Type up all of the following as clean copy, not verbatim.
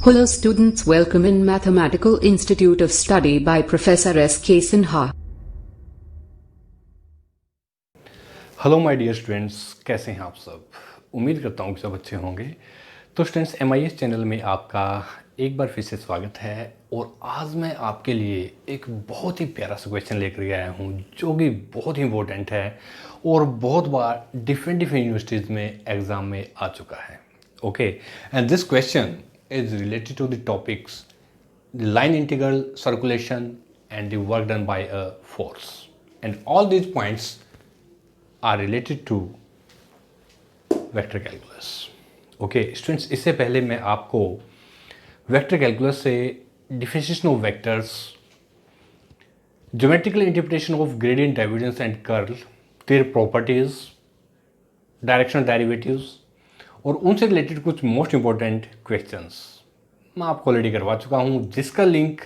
Hello students, welcome in Mathematical Institute of Study by Professor S.K. Sinha. Hello my dear students, कैसे हैं आप सब। उम्मीद करता हूँ कि सब अच्छे होंगे। तो स्टूडेंट्स, MIS चैनल में आपका एक बार फिर से स्वागत है। और आज मैं आपके लिए एक बहुत ही प्यारा सा क्वेश्चन लेकर आया हूँ जो कि बहुत ही इम्पोर्टेंट है और बहुत बार डिफरेंट यूनिवर्सिटीज़ में एग्ज़ाम में आ चुका है। Okay, and this question is related to the topics the line integral, circulation, and the work done by a force. And all these points are related to vector calculus. Okay, students, इससे पहले मैं आपको vector calculus से differentiation of vectors, geometrical interpretation of gradient divergence and curl, their properties, directional derivatives और उनसे related कुछ most important questions मैं आपको ऑलरेडी करवा चुका हूं, जिसका लिंक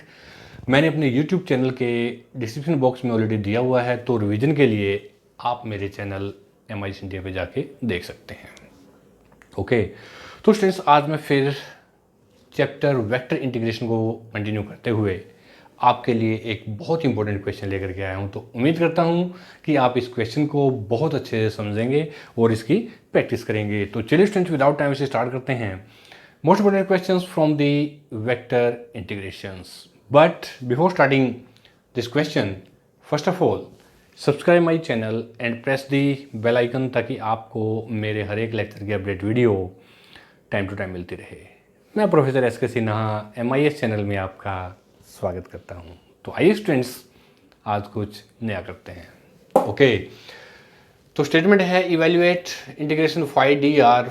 मैंने अपने YouTube चैनल के डिस्क्रिप्शन बॉक्स में ऑलरेडी दिया हुआ है। तो रिवीजन के लिए आप मेरे चैनल MIS इंडिया पे जाके देख सकते हैं। ओके, तो स्टूडेंट्स, आज मैं फिर चैप्टर वेक्टर इंटीग्रेशन को कंटिन्यू करते हुए आपके लिए एक बहुत इंपॉर्टेंट क्वेश्चन लेकर के आया हूं। तो उम्मीद करता हूं कि आप इस क्वेश्चन को बहुत अच्छे से समझेंगे और इसकी प्रैक्टिस करेंगे। तो चलिए स्टूडेंट्स, विदाउट टाइम से स्टार्ट करते हैं most important questions from the vector integrations. But before starting this question, first of all, subscribe my channel and press the bell icon ताकि आपको मेरे हर एक लेक्चर की update video time to time मिलती रहे। मैं professor SK Sinha MIS channel में आपका स्वागत करता हूँ। तो आइए स्टूडेंट्स, आज कुछ नया करते हैं। ओके, तो स्टेटमेंट है evaluate integration phi dr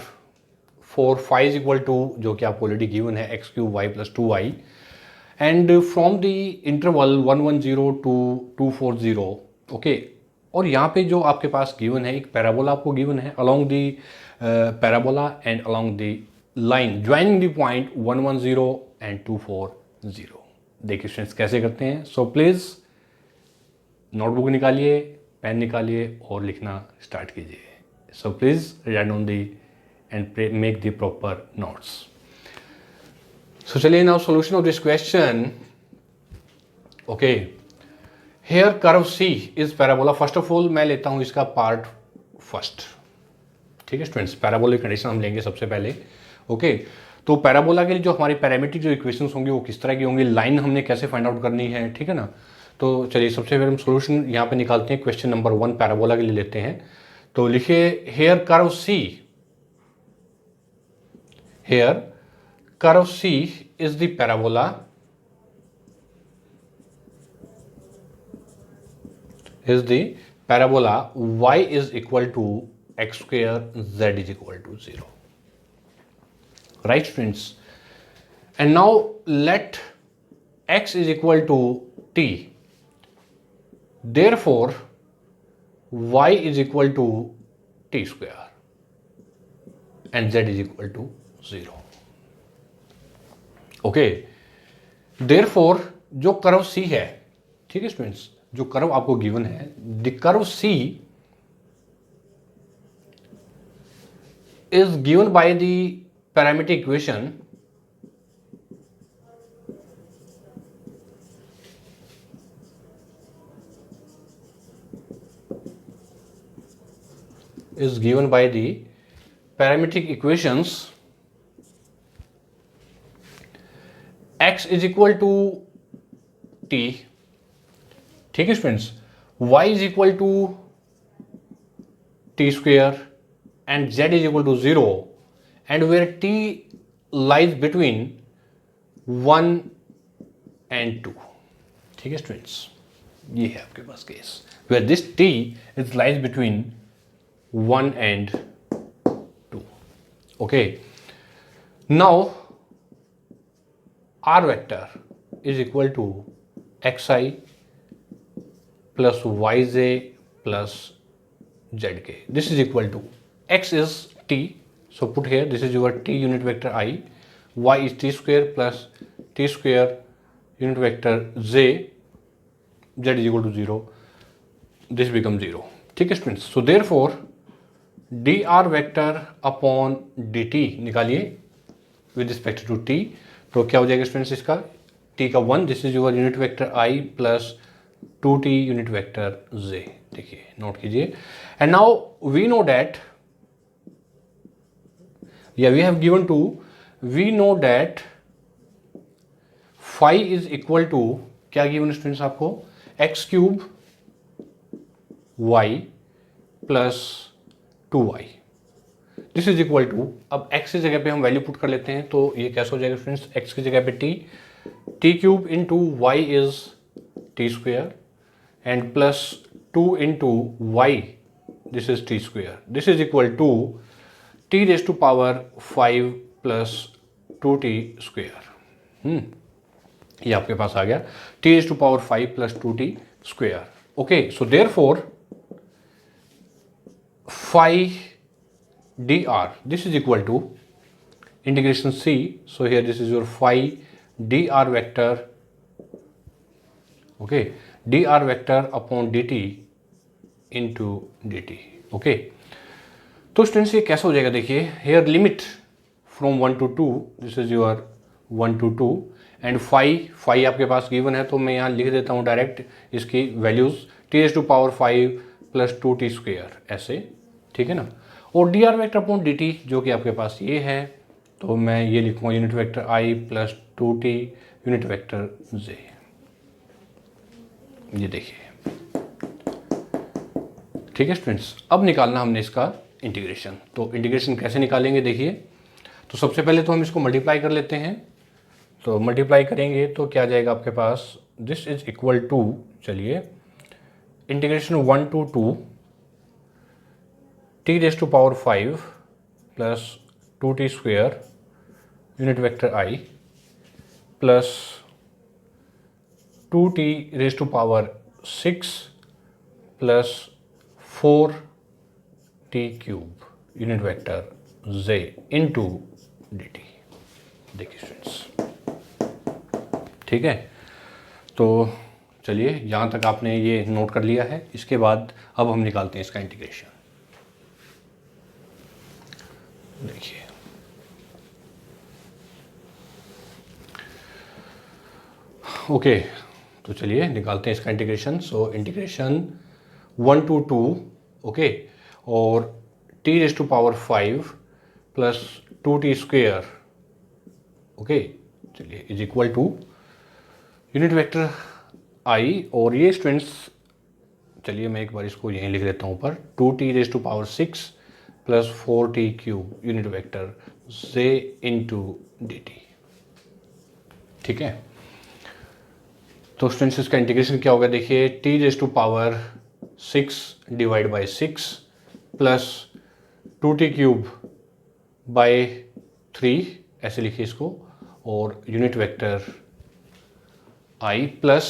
for phi is equal to, जो कि आपको ऑलरेडी गिवन है, x cube Y plus 2y, and from the interval 110 to 240। Okay, और यहाँ पे जो आपके पास गिवन है, एक पैराबोला आपको गिवन है along the parabola and along the line joining the point 110 and 240। देखिए स्टूडेंट्स कैसे करते हैं। सो प्लीज़ नोटबुक निकालिए, पेन निकालिए और लिखना स्टार्ट कीजिए। So please write on the and make the proper notes. So चलिए now solution of this question. Okay, here curve C is parabola. First of all मैं लेता हूँ इसका पार्ट फर्स्ट। ठीक है स्टूडेंट्स, पैराबोलिक कंडीशन हम लेंगे सबसे पहले। ओके, तो पैराबोला के लिए जो हमारी पैरामीट्रिक जो इक्वेशंस होंगी वो किस तरह की होंगी, लाइन हमने कैसे फाइंड आउट करनी है, ठीक है ना। तो चलिए सबसे पहले हम सोल्यूशन यहाँ पे निकालते हैं। क्वेश्चन नंबर 1 पैराबोला के लिए लेते हैं। तो लिखिए here curve C, here curve C is the parabola y is equal to x square, z is equal to 0. Right students, and now let x is equal to t, therefore y is equal to t square and z is equal to 0. Okay, therefore जो curve C है, ठीक है students, जो curve आपको given है, the curve C is given by the parametric equation is given by the parametric equations x is equal to t, ठीक है students, y is equal to t square and z is equal to 0, and where t lies between 1 and 2। ठीक है students, ये है आपके पास case where this t is lies between 1 and 2। okay, now r vector is equal to xi plus yj plus zk. This is equal to x is t, so put here this is your t unit vector I, y is t square plus t square unit vector j, z is equal to 0, this becomes 0। ठीक है students, so therefore dr vector upon dt निकालिए with respect to t, तो क्या हो जाएगा students इसका, T का 1, this is your unit vector I plus 2t unit vector J. देखिए नोट कीजिए, and now we know that, या we have given to, we know that phi is equal to, क्या गिवन स्टूडेंट्स आपको, X cube Y plus 2y, this is equal to, अब x की जगह पे हम वैल्यू पुट कर लेते हैं, तो ये कैसे हो जाएगा फ्रेंड्स, x की जगह पे T cube into Y is T square and plus 2 into Y, this is T square, this is equal to T raise to power 5 plus 2t square. ये आपके पास आ गया T raise to power 5 plus 2t square. Okay, so therefore phi dr, this is equal to integration c, so here this is your phi dr vector, okay, dr vector upon dt into dt, okay। तो students ये कैसे हो जाएगा, देखिए here limit from 1 to 2, this is your 1 to 2 and phi आपके पास given है, तो मैं यहाँ लिख देता हूँ डायरेक्ट इसकी values, T raise to power 5 plus 2t square, ऐसे, ठीक है ना। और D are vector upon D T जो कि आपके पास ये है, तो मैं ये लिखूँगा यूनिट वेक्टर आई प्लस 2t यूनिट वेक्टर जे। ये देखिए, ठीक है स्टूडेंट्स। अब निकालना हमने इसका इंटीग्रेशन, तो इंटीग्रेशन कैसे निकालेंगे देखिए, तो सबसे पहले तो हम इसको मल्टीप्लाई कर लेते हैं, तो मल्टीप्लाई करेंगे तो क्या जाएगा आपके पास, दिस इज इक्वल टू, चलिए integration 1 to 2 T raise to power 5 plus 2t square unit vector I plus 2t raise to power 6 plus 4t cube unit vector J into dt। देखिए स्टूडेंट्स, ठीक है, तो चलिए यहाँ तक आपने ये नोट कर लिया है। इसके बाद अब हम निकालते हैं इसका इंटीग्रेशन। देखिए ओके, तो चलिए निकालते हैं इसका integration. So integration 1 to 2, okay, और T raise to power 5 plus 2t square, okay, चलिए is equal to unit vector I, और ये स्टूडेंट्स, चलिए मैं एक बार इसको यहीं लिख देता हूँ ऊपर, 2t raise to power 6 plus 4t cube unit vector J into D T, ठीक है। तो स्टूडेंट्स इसका इंटीग्रेशन क्या होगा, देखिए t raise to power 6 divide by 6 plus 2t cube by 3, ऐसे लिखिए इसको, और unit vector i plus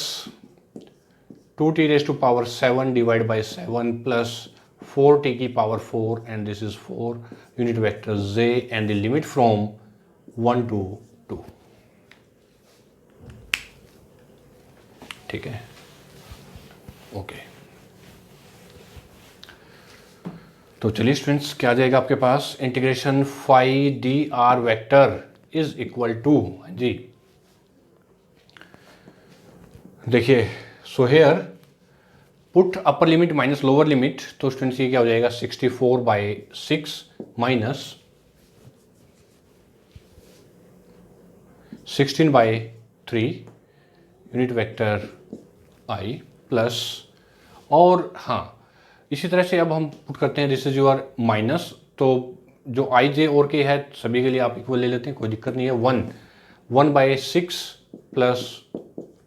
2t raise to power 7 divide by 7 plus 4t की power 4 and this is 4 unit vector j and the limit from 1 to 2, ठीक है, okay. तो चलिए students, क्या आ जाएगा आपके पास, integration phi D are vector is equal to, जी देखिए, so here put upper limit minus lower limit, तो स्टूडेंट्स ये क्या हो जाएगा, 64/6 माइनस 16/3 यूनिट वेक्टर आई प्लस, और हाँ इसी तरह से अब हम पुट करते हैं, दिस इज योर माइनस, तो जो आई जे और के है सभी के लिए आप इक्वल ले लेते हैं, कोई दिक्कत नहीं है, 1/6 प्लस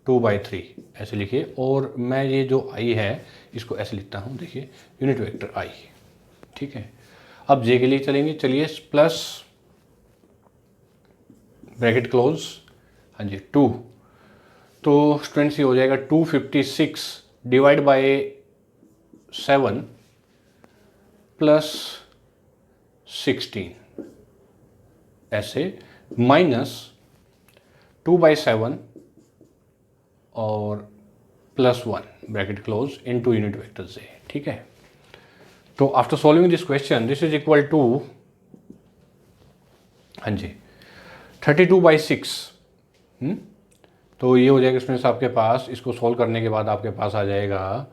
2/3 ऐसे लिखिए, और मैं ये जो आई है इसको ऐसे लिखता हूँ, देखिए यूनिट वेक्टर आई, ठीक है। अब जे के लिए चलेंगे, चलिए प्लस ब्रैकेट क्लोज, हाँ जी 2, तो स्टूडेंट्स ये हो जाएगा 256 डिवाइड बाय 7 प्लस 16 ऐसे माइनस 2/7 और plus 1 bracket close into unit vector J, ठीक है। तो after solving this question this is equal to, हाँ जी 32/6 तो ये हो जाएगा स्टूडेंट्स आपके पास, इसको सॉल्व करने के बाद आपके पास आ जाएगा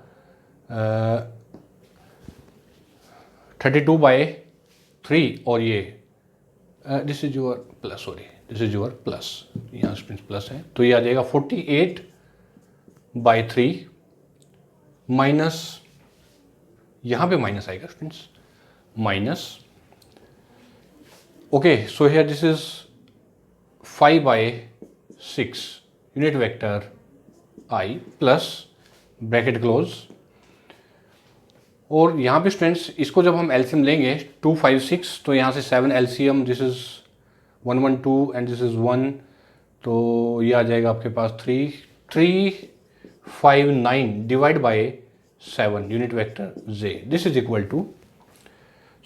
32/3 और ये this is your plus, sorry this is your plus, यहाँ स्टूडेंट्स प्लस है, तो ये आ जाएगा 48/3 माइनस, यहाँ पे माइनस आएगा students, minus, okay so here this is 5/6 unit vector I plus bracket close, और यहाँ पे स्टूडेंट्स इसको जब हम एलसीएम लेंगे 2, 5, 6, तो यहाँ से 7 LCM, this is 1, 1, 2 and this is 1, तो ये आ जाएगा आपके पास 359 divide by 7 unit vector J, this is equal to,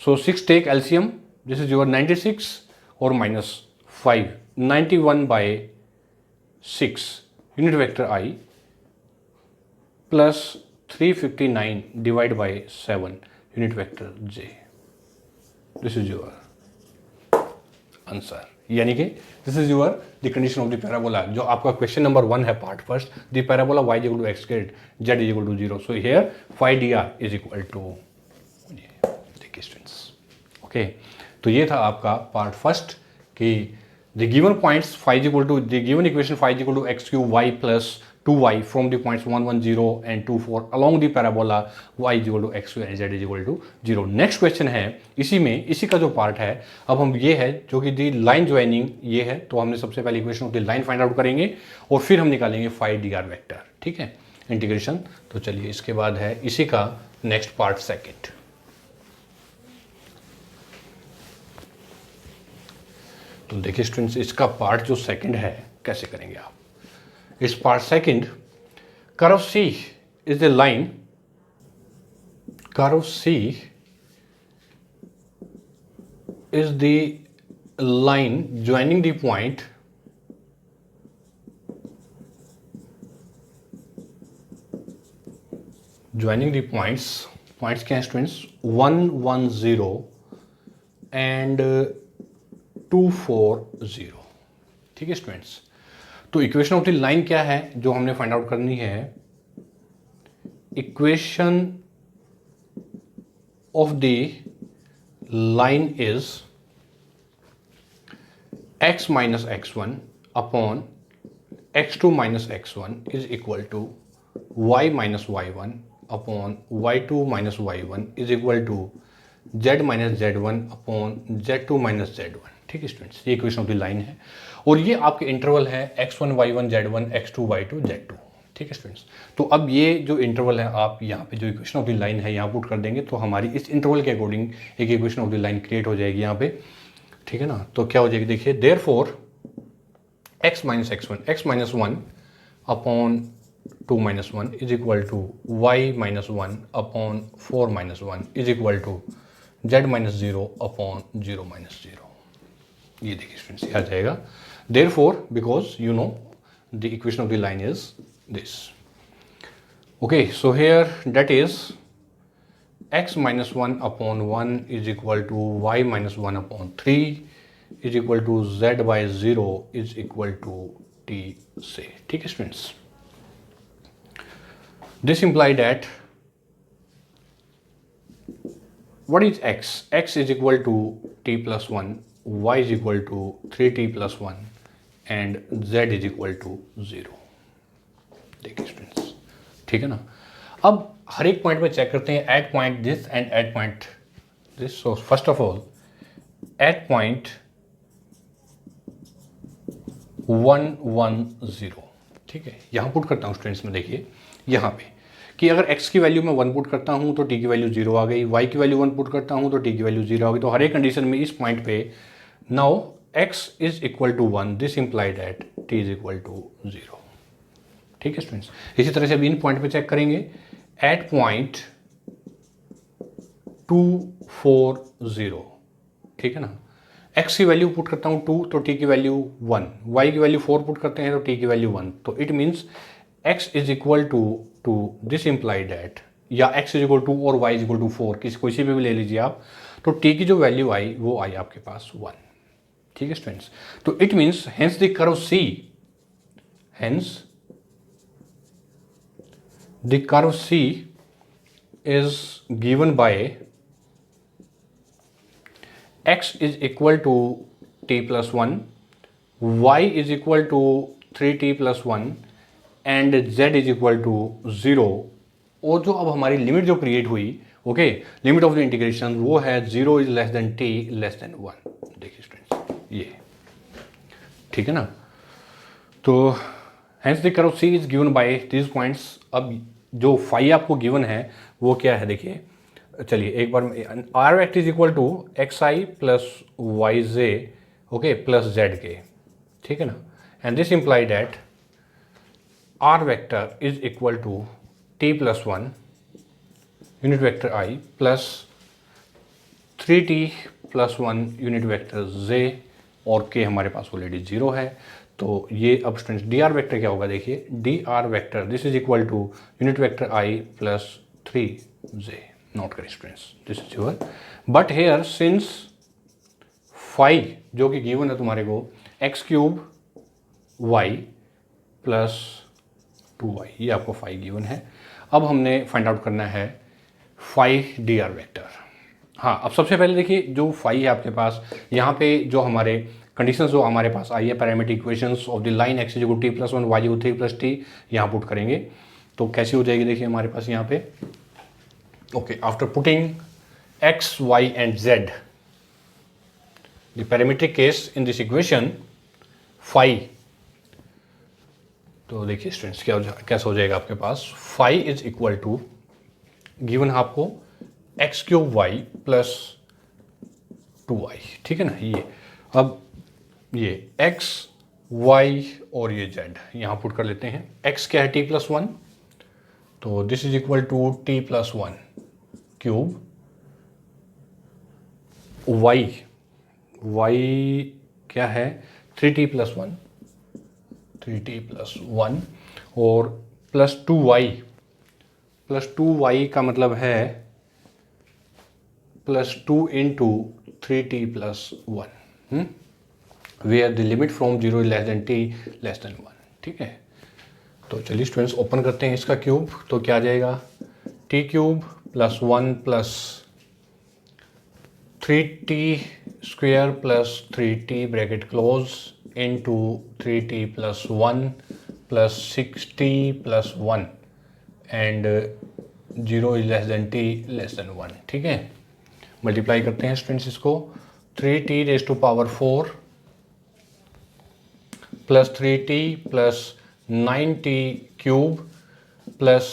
so 6 take LCM, this is your 96 और minus 5, 91/6 unit vector I plus 359 divide by 7 unit vector J, this is your answer, यानी कि this is your the condition of the parabola, जो आपका question number 1 है part first, the parabola y equal to x squared z equal to 0, so here phi dr is equal to, देखिए students, okay, तो ये था आपका part first कि the given points phi equal to the given equation phi equal to x cube y plus 2y from the points 1, 1, 0 and 2, 4 along the parabola y equal to x and z equal to 0। Next question है इसी का जो part है, अब हम ये है जो कि दी लाइन ज्वाइनिंग ये है, तो हमने सबसे पहले equation of the line find out करेंगे और फिर हम निकालेंगे phi dr वेक्टर, ठीक है, इंटीग्रेशन। तो चलिए इसके बाद है इसी का नेक्स्ट पार्ट सेकेंड। तो देखिए स्टूडेंट्स, इसका पार्ट जो सेकंड है कैसे करेंगे आप। इस part second, curve C is the line, curve C is the line joining the point points क्या है स्टूडेंट्स, 1, 1, 0 एंड 2, 4, 0, ठीक है स्टूडेंट्स। तो इक्वेशन ऑफ द लाइन क्या है जो हमने फाइंड आउट करनी है, equation of the line is x minus x1 upon x2 minus x1 is equal to y minus y1 upon y2 minus y1 is equal to z minus z1 upon z2 minus z1, ठीक है students. ये equation of the line है और ये आपके interval है x1 y1 z1 x2 y2 z2, ठीक है स्टूडेंट्स। तो अब ये जो इंटरवल है आप यहाँ पे जो इक्वेशन ऑफ द लाइन है यहाँ पुट कर देंगे, तो हमारी इस इंटरवल के अकॉर्डिंग एक equation of the line create हो जाएगी यहाँ पे, ठीक है ना। तो क्या हो जाएगी, देखिए, therefore x minus x1 upon 2 minus 1 is equal to y minus 1 upon 4 minus 1 is equal to z minus 0 upon 0 minus 0। ये देखिए स्टूडेंट्स, ये आ जाएगा, therefore because you know the equation of the line is this, okay. So here that is x minus 1 upon 1 is equal to y minus 1 upon 3 is equal to z by 0 is equal to t से, ठीक है students. This imply that what is x? X is equal to t plus 1, y is equal to 3t plus 1 and z is equal to 0। देखिए students, ठीक है ना। अब हर एक point में चेक करते हैं at point this and at point this. So first of all at point 1, 1, 0, ठीक है, यहाँ पुट करता हूँ स्टूडेंट्स में, देखिए यहाँ पे कि अगर x की वैल्यू में 1 पुट करता हूँ तो t की वैल्यू 0 आ गई, y की वैल्यू 1 पुट करता हूँ तो t की वैल्यू 0 आ गई। तो हर एक कंडीशन में इस पॉइंट पे now x is equal to 1, this imply that t is equal to 0, ठीक है स्टूडेंट्स। इसी तरह से अभी इन पॉइंट पे चेक करेंगे एट पॉइंट 2, 4, 0, ठीक है ना। x की वैल्यू पुट करता हूँ 2 तो t की वैल्यू 1, y की वैल्यू 4 पुट करते हैं तो t की वैल्यू 1, तो it means x is equal to this imply that, या x इज इक्वल टू और y इज इक्वल टू 4, किसी भी ले लीजिए आप, तो t की जो वैल्यू आई वो आई आपके पास 1, ठीक है स्टूडेंट्स। तो it means hence the curve C hence the curve C is given by x is equal to t plus 1, y is equal to 3t plus 1 and z is equal to 0। और जो अब हमारी limit जो create हुई, okay, limit of the integration वो है 0 is less than t less than 1। देखिए students, ये ठीक है ना। तो hence the curve C is given by these points. अब जो फाई आपको गिवन है वो क्या है, देखिए, चलिए एक बार R vector is equal to X I plus Y J, okay, plus Z K, ठीक है ना। And this imply that R vector is equal to T plus 1 unit vector I plus 3t plus 1 unit vector J, और के हमारे पास already 0 है। तो ये अब स्टूडेंट्स डी आर वेक्टर क्या होगा, देखिए, d are vector this is equal to unit vector I plus 3j। Note करें students, this is your, but here since phi जो कि गिवन है तुम्हारे को x cube Y plus 2y, ये आपको फाई गिवन है। अब हमने फाइंड आउट करना है फाई डी आर वेक्टर। हाँ, अब सबसे पहले देखिए जो फाई है आपके पास, यहाँ पे जो हमारे कंडीशंस जो हमारे पास आई है, parametric equations of the line X is equal to T plus 1 Y equal 3 plus T, यहाँ पुट करेंगे तो कैसी हो जाएगी, देखिए हमारे पास यहाँ पे, okay, after putting x y and z the parametric case in this equation phi, तो देखिए स्टूडेंट्स कैसा हो जाएगा आपके पास, phi is equal to given है आपको X cube Y plus 2y, ठीक है ना। ये अब ये x y और ये z यहाँ पुट कर लेते हैं। x क्या है, t प्लस 1, तो this is equal to t plus 1 cube, y क्या है 3t प्लस 1, 3t प्लस 1 और प्लस 2y का मतलब है plus 2 into 3t plus 1, where the limit from 0 less than t less than 1, ठीक है। तो चलिए स्टूडेंट्स ओपन करते हैं इसका क्यूब, तो क्या आ जाएगा, t cube plus 1 plus 3t square plus 3t bracket close into 3t plus 1 plus 6t plus 1 and 0 is less than t less than 1, ठीक है। मल्टीप्लाई करते हैं स्टूडेंट्स इसको, 3t raise to power 4 plus 3t plus 9t cube plus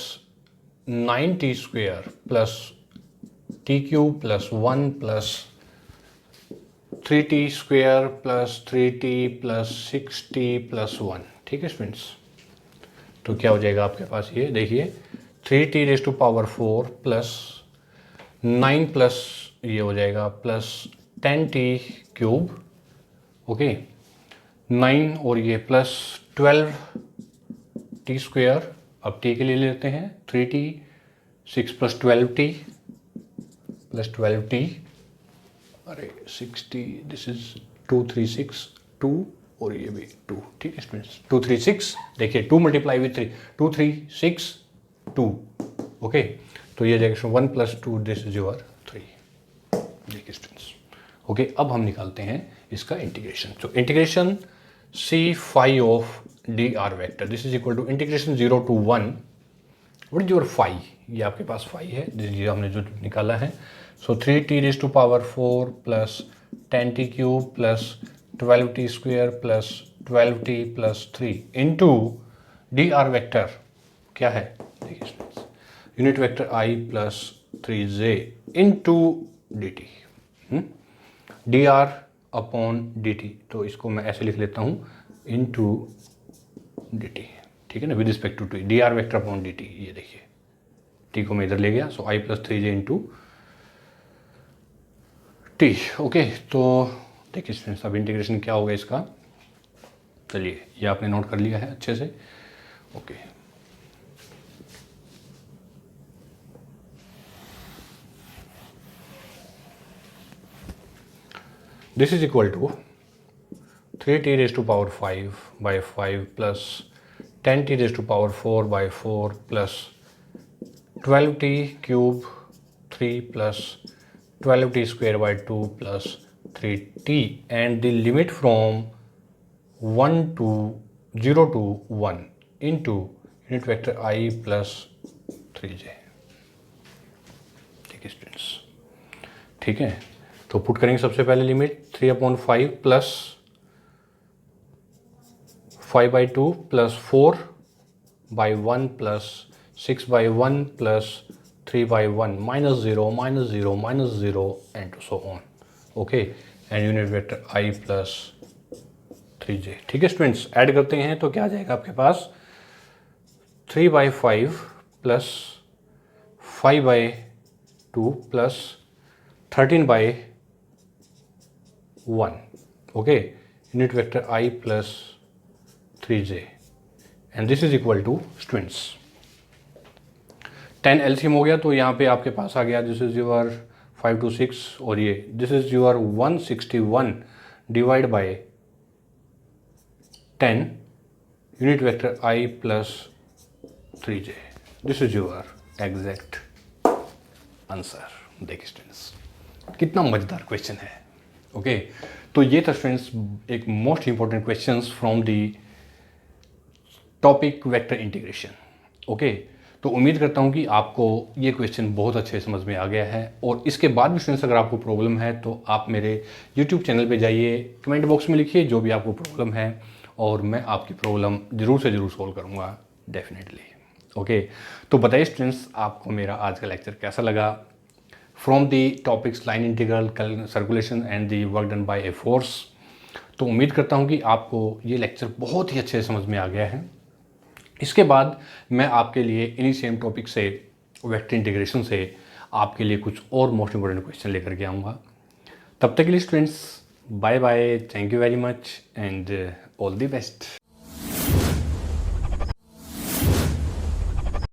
9t square plus t cube plus 1 plus 3t square plus 3t plus 6t plus 1, ठीक है students. तो क्या हो जाएगा आपके पास, ये देखिए 3t raise to power 4 plus 9 plus ये हो जाएगा प्लस 10t क्यूब, ओके, 9 और ये प्लस 12t स्क्वेयर, अब t के लिए लेते हैं 3t 6 plus 12t plus 12t, अरे 6t, दिस इज 2 3 6 2 और ये भी 2, ठीक है स्टूडेंट्स, 2 3 6, देखिए 2 मल्टीप्लाई विथ 3, 2 3 6 2, ओके, तो ये जाएगा 1 प्लस 2, दिस इज योर 3, देखिए स्टूडेंट्स, ओके। अब हम निकालते हैं इसका इंटीग्रेशन, तो integration C phi of d are vector this is equal to integration 0 to 1, what is your phi, ये आपके पास फाई है, ये हमने जो निकाला है। So 3t raise to power 4 plus 10t cube plus 12t square plus 12t plus 3 into d are vector क्या है, देखिए unit vector i plus 3j into D t, d r upon D t, तो इसको मैं ऐसे लिख लेता हूँ इंटू डी टी, ठीक है ना, with respect to t, d are vector upon D t, ये देखिए टी को मैं इधर ले गया, so i plus 3j into t, okay. तो देखिए स्टूडेंट्स अब इंटीग्रेशन क्या होगा इसका, चलिए ये आपने नोट कर लिया है अच्छे से, okay. This is equal to 3t raised to power 5 by 5 plus 10t raised to power 4 by 4 plus 12t cube 3 plus 12t square by 2 plus 3t, and the limit from 1 to 0 to 1 into unit vector I plus 3j। ठीक है students, ठीक है, तो put करेंगे सबसे पहले limit 3/5 plus 5/2 plus 4/1 plus 6/1 plus 3/1 minus 0 minus 0 minus 0 and so on, okay, and unit vector I plus 3j। ठीक है स्टूडेंट्स, ऐड करते हैं तो क्या आ जाएगा आपके पास 3/5 plus 5/2 plus 13/1, okay, unit vector I plus 3j, and this is equal to students 10 LCM हो गया, तो यहाँ पे आपके पास आ गया दिस इज योर 5 to 6 और ये this is your 161 divide by 10 unit vector I plus 3j, this is your exact answer. देखिए स्टूडेंट्स कितना मजेदार क्वेश्चन है, ओके तो ये था स्टूडेंट्स एक most important questions from the topic vector integration, okay. तो उम्मीद करता हूँ कि आपको ये क्वेश्चन बहुत अच्छे समझ में आ गया है, और इसके बाद भी स्टूडेंट्स अगर आपको प्रॉब्लम है तो आप मेरे यूट्यूब चैनल पे जाइए, कमेंट बॉक्स में लिखिए जो भी आपको प्रॉब्लम है, और मैं आपकी प्रॉब्लम ज़रूर से ज़रूर सॉल्व करूँगा डेफिनेटली, ओके। तो बताइए स्टूडेंट्स आपको मेरा आज का लेक्चर कैसा लगा from the topics line integral, circulation and the work done by a force. तो उम्मीद करता हूँ कि आपको ये लेक्चर बहुत ही अच्छे समझ में आ गया है। इसके बाद मैं आपके लिए इन्हीं सेम टॉपिक से वेक्टर इंटीग्रेशन से आपके लिए कुछ और मोस्ट इंपॉर्टेंट क्वेश्चन लेकर के आऊँगा। तब तक के लिए students bye bye, thank you very much and all the best.